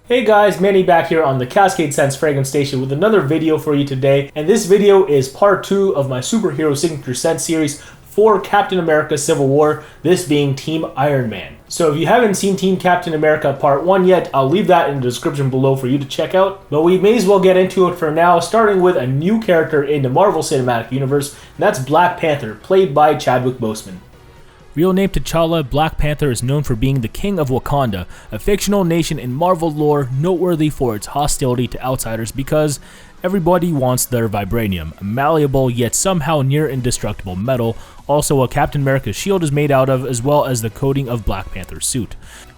Hey guys, Manny back here on the CascadeScents Fragrance Station with another video for you today, and this video is part 2 of my superhero signature scent series for Captain America Civil War, this being Team Iron Man. So if you haven't seen Team Captain America Part 1 yet, I'll leave that in the description below for you to check out, but we may as well get into it for now, starting with a new character in the Marvel Cinematic Universe, and that's Black Panther, played by Chadwick Boseman. Real name T'Challa, Black Panther is known for being the king of Wakanda, a fictional nation in Marvel lore noteworthy for its hostility to outsiders because everybody wants their vibranium, a malleable yet somehow near indestructible metal, also what Captain America's shield is made out of, as well as the coating of Black Panther's suit.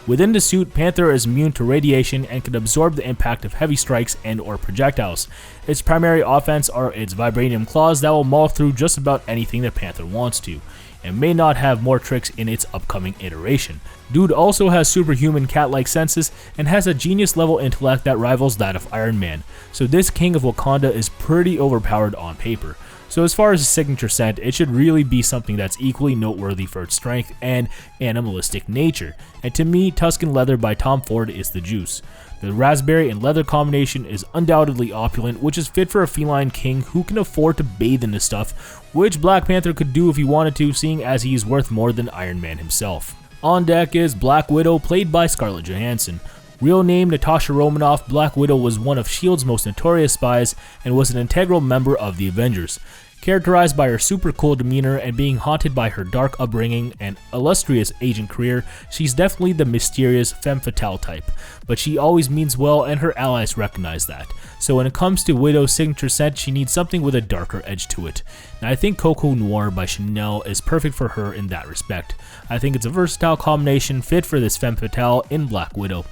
Within the suit, Panther is immune to radiation and can absorb the impact of heavy strikes and or projectiles. Its primary offense are its vibranium claws that will maul through just about anything that Panther wants to, and may not have more tricks in its upcoming iteration. Dude also has superhuman cat-like senses and has a genius level intellect that rivals that of Iron Man, so this king of Wakanda is pretty overpowered on paper. So as far as his signature scent, it should really be something that's equally noteworthy for its strength and animalistic nature, and to me, Tuscan leather by Tom Ford is the juice. The raspberry and leather combination is undoubtedly opulent, which is fit for a feline king who can afford to bathe in this stuff, which Black Panther could do if he wanted to, seeing as he is worth more than Iron Man himself. On deck is Black Widow, played by Scarlett Johansson. Real name Natasha Romanoff, Black Widow was one of S.H.I.E.L.D.'s most notorious spies and was an integral member of the Avengers. Characterized by her super cool demeanor and being haunted by her dark upbringing and illustrious agent career, she's definitely the mysterious femme fatale type, but she always means well and her allies recognize that. So when it comes to Widow's signature scent, she needs something with a darker edge to it. Now I think Coco Noir by Chanel is perfect for her in that respect. I think it's a versatile combination fit for this femme fatale in Black Widow.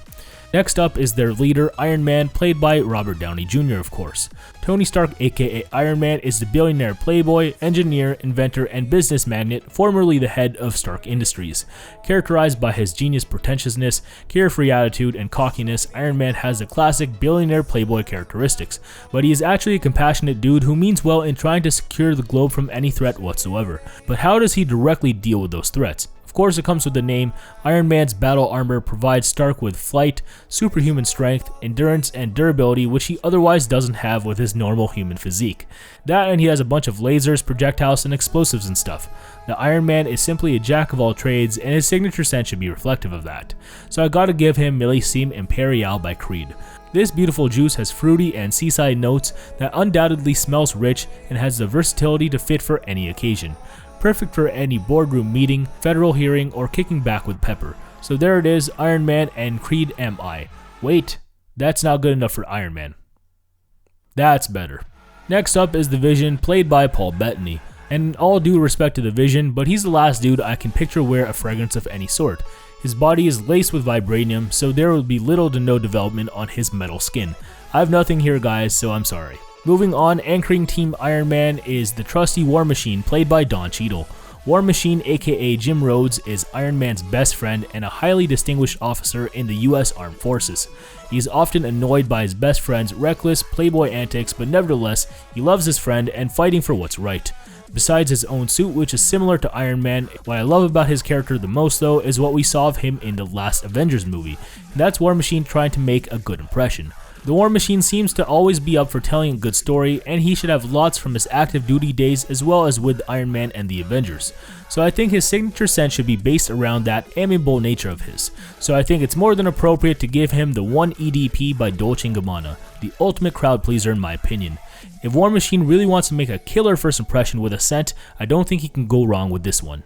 Next up is their leader, Iron Man, played by Robert Downey Jr. of course. Tony Stark aka Iron Man is the billionaire playboy, engineer, inventor, and business magnate, formerly the head of Stark Industries. Characterized by his genius pretentiousness, carefree attitude, and cockiness, Iron Man has the classic billionaire playboy characteristics, but he is actually a compassionate dude who means well in trying to secure the globe from any threat whatsoever. But how does he directly deal with those threats? Of course, it comes with the name. Iron Man's battle armor provides Stark with flight, superhuman strength, endurance, and durability, which he otherwise doesn't have with his normal human physique. That and he has a bunch of lasers, projectiles, and explosives and stuff. The Iron Man is simply a jack of all trades, and his signature scent should be reflective of that. So I gotta give him Millésime Impérial by Creed. This beautiful juice has fruity and seaside notes that undoubtedly smells rich and has the versatility to fit for any occasion. Perfect for any boardroom meeting, federal hearing, or kicking back with pepper. So there it is, Iron Man and Creed MI. Wait, that's not good enough for Iron Man. That's better. Next up is the Vision, played by Paul Bettany. And all due respect to the Vision, but he's the last dude I can picture wear a fragrance of any sort. His body is laced with vibranium, so there will be little to no development on his metal skin. I have nothing here guys, so I'm sorry. Moving on, anchoring Team Iron Man is the trusty War Machine, played by Don Cheadle. War Machine aka Jim Rhodes is Iron Man's best friend and a highly distinguished officer in the US Armed Forces. He is often annoyed by his best friend's reckless playboy antics, but nevertheless, he loves his friend and fighting for what's right. Besides his own suit, which is similar to Iron Man, what I love about his character the most though is what we saw of him in the last Avengers movie, and that's War Machine trying to make a good impression. The War Machine seems to always be up for telling a good story, and he should have lots from his active duty days as well as with Iron Man and the Avengers. So I think his signature scent should be based around that amiable nature of his. So I think it's more than appropriate to give him the 1 EDP by Dolce & Gabbana, the ultimate crowd pleaser in my opinion. If War Machine really wants to make a killer first impression with a scent, I don't think he can go wrong with this one.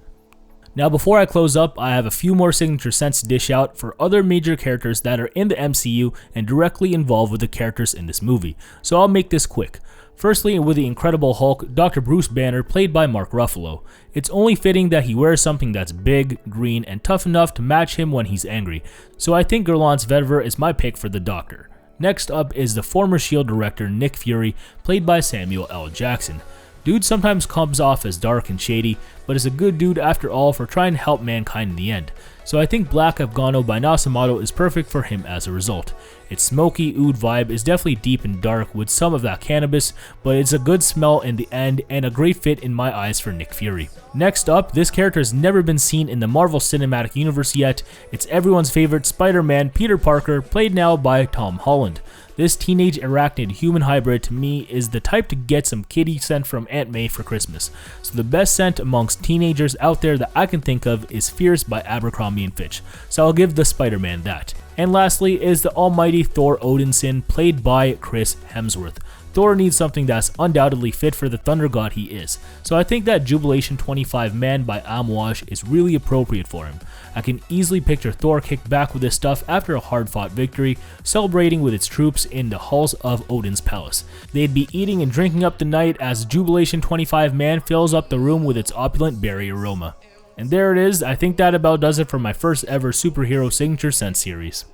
Now before I close up, I have a few more signature scents to dish out for other major characters that are in the MCU and directly involved with the characters in this movie, so I'll make this quick. Firstly, with the Incredible Hulk, Dr. Bruce Banner, played by Mark Ruffalo. It's only fitting that he wears something that's big, green, and tough enough to match him when he's angry, so I think Guerlain's Vetiver is my pick for the Doctor. Next up is the former S.H.I.E.L.D. director Nick Fury, played by Samuel L. Jackson. Dude sometimes comes off as dark and shady, but is a good dude after all for trying to help mankind in the end. so I think Black Afgano by Nasomatto is perfect for him as a result. Its smoky oud vibe is definitely deep and dark with some of that cannabis, but it's a good smell in the end and a great fit in my eyes for Nick Fury. Next up, this character has never been seen in the Marvel Cinematic Universe yet. It's everyone's favorite Spider-Man Peter Parker, played now by Tom Holland. This teenage arachnid human hybrid to me is the type to get some kitty scent from Aunt May for Christmas. So the best scent amongst teenagers out there that I can think of is Fierce by Abercrombie and Fitch. So I'll give the Spider-Man that. And lastly is the almighty Thor Odinson, played by Chris Hemsworth. Thor needs something that's undoubtedly fit for the thunder god he is, so I think that Jubilation 25 Man by Amouage is really appropriate for him. I can easily picture Thor kicked back with this stuff after a hard-fought victory, celebrating with its troops in the halls of Odin's palace. They'd be eating and drinking up the night as Jubilation 25 Man fills up the room with its opulent berry aroma. And there it is. I think that about does it for my first ever superhero signature scent series.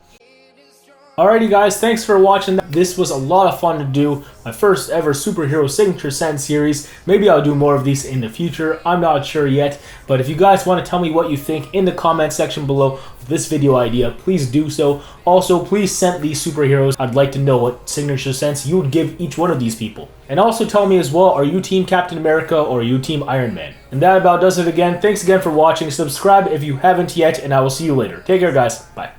Alrighty guys, thanks for watching. This was a lot of fun to do. My first ever superhero signature scent series. Maybe I'll do more of these in the future. I'm not sure yet. But if you guys want to tell me what you think in the comment section below of this video idea, please do so. Also, please scent these superheroes. I'd like to know what signature scents you would give each one of these people. And also tell me as well, are you Team Captain America or are you Team Iron Man? And that about does it again. Thanks again for watching. Subscribe if you haven't yet, and I will see you later. Take care guys. Bye.